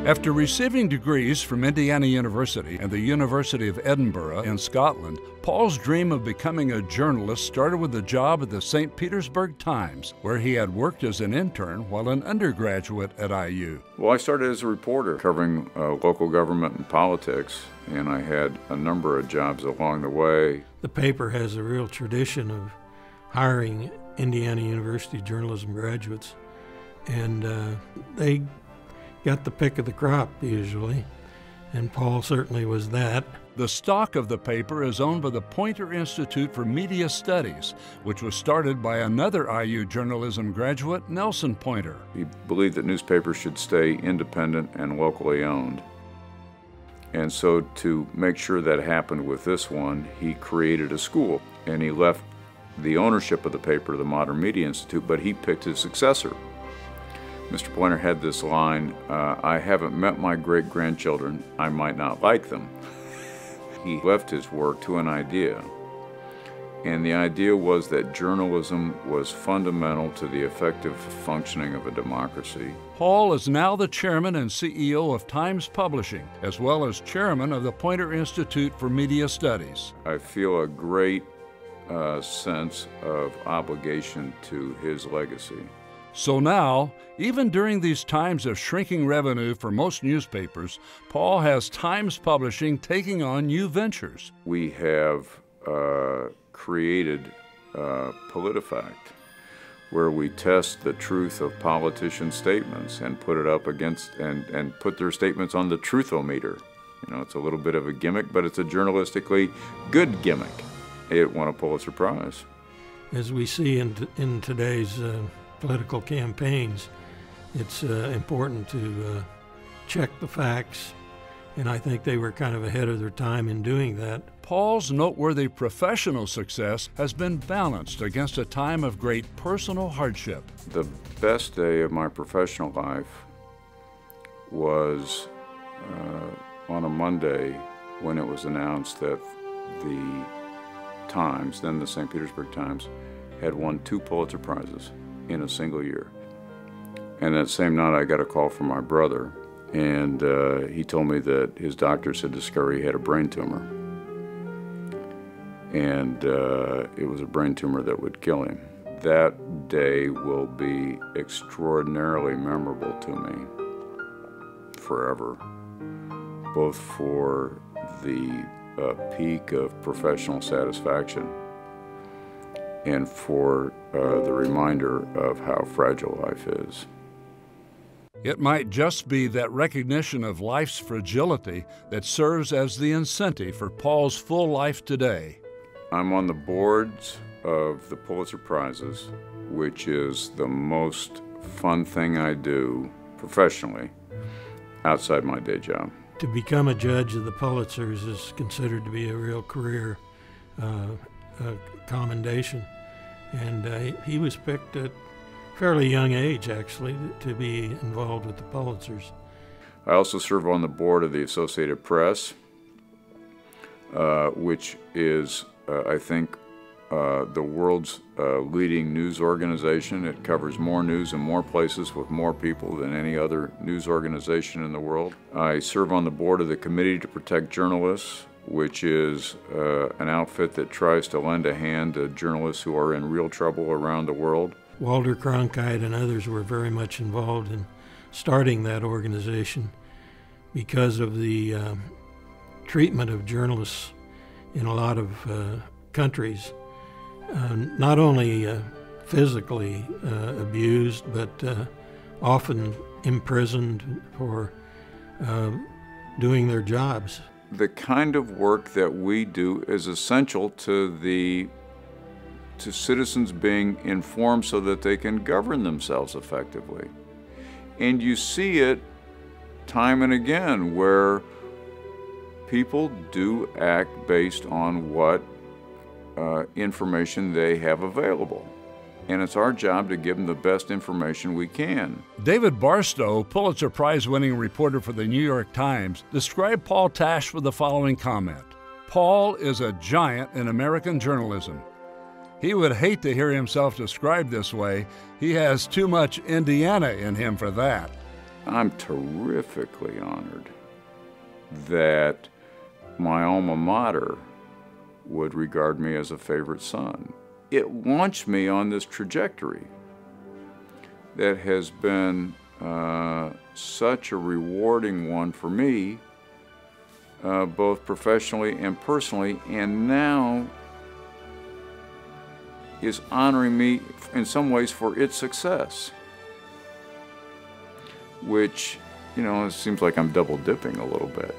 After receiving degrees from Indiana University and the University of Edinburgh in Scotland, Paul's dream of becoming a journalist started with a job at the St. Petersburg Times, where he had worked as an intern while an undergraduate at IU. Well, I started as a reporter covering local government and politics, and I had a number of jobs along the way. The paper has a real tradition of hiring Indiana University journalism graduates, and they got the pick of the crop usually, and Paul certainly was that. The stock of the paper is owned by the Poynter Institute for Media Studies, which was started by another IU journalism graduate, Nelson Poynter. He believed that newspapers should stay independent and locally owned. And so to make sure that happened with this one, he created a school, and he left the ownership of the paper to the Modern Media Institute, but he picked his successor. Mr. Poynter had this line, I haven't met my great-grandchildren, I might not like them. He left his work to an idea, and the idea was that journalism was fundamental to the effective functioning of a democracy. Paul is now the chairman and CEO of Times Publishing, as well as chairman of the Poynter Institute for Media Studies. I feel a great sense of obligation to his legacy. So now, even during these times of shrinking revenue for most newspapers, Paul has Times Publishing taking on new ventures. We have created PolitiFact, where we test the truth of politicians' statements and put it up against, and put their statements on the truthometer. You know, it's a little bit of a gimmick, but it's a journalistically good gimmick. It won a Pulitzer Prize. As we see in today's political campaigns, it's important to check the facts, and I think they were kind of ahead of their time in doing that. Paul's noteworthy professional success has been balanced against a time of great personal hardship. The best day of my professional life was on a Monday when it was announced that the Times, then the St. Petersburg Times, had won 2 Pulitzer Prizes in a single year. And that same night I got a call from my brother, and he told me that his doctors had discovered he had a brain tumor. And it was a brain tumor that would kill him. That day will be extraordinarily memorable to me forever, both for the peak of professional satisfaction and for the reminder of how fragile life is. It might just be that recognition of life's fragility that serves as the incentive for Paul's full life today. I'm on the boards of the Pulitzer Prizes, which is the most fun thing I do professionally outside my day job. To become a judge of the Pulitzers is considered to be a real career commendation, and he was picked at a fairly young age, actually, to be involved with the Pulitzers. I also serve on the board of the Associated Press, which is, I think, the world's leading news organization. It covers more news in more places with more people than any other news organization in the world. I serve on the board of the Committee to Protect Journalists, which is an outfit that tries to lend a hand to journalists who are in real trouble around the world. Walter Cronkite and others were very much involved in starting that organization because of the treatment of journalists in a lot of countries. Not only physically abused, but often imprisoned for doing their jobs. The kind of work that we do is essential to citizens being informed so that they can govern themselves effectively. And you see it time and again where people do act based on what information they have available. And it's our job to give them the best information we can. David Barstow, Pulitzer Prize-winning reporter for the New York Times, described Paul Tash with the following comment: "Paul is a giant in American journalism. He would hate to hear himself described this way. He has too much Indiana in him for that. I'm terrifically honored that my alma mater would regard me as a favorite son. It launched me on this trajectory that has been such a rewarding one for me, both professionally and personally, and now is honoring me in some ways for its success, which, you know, it seems like I'm double dipping a little bit.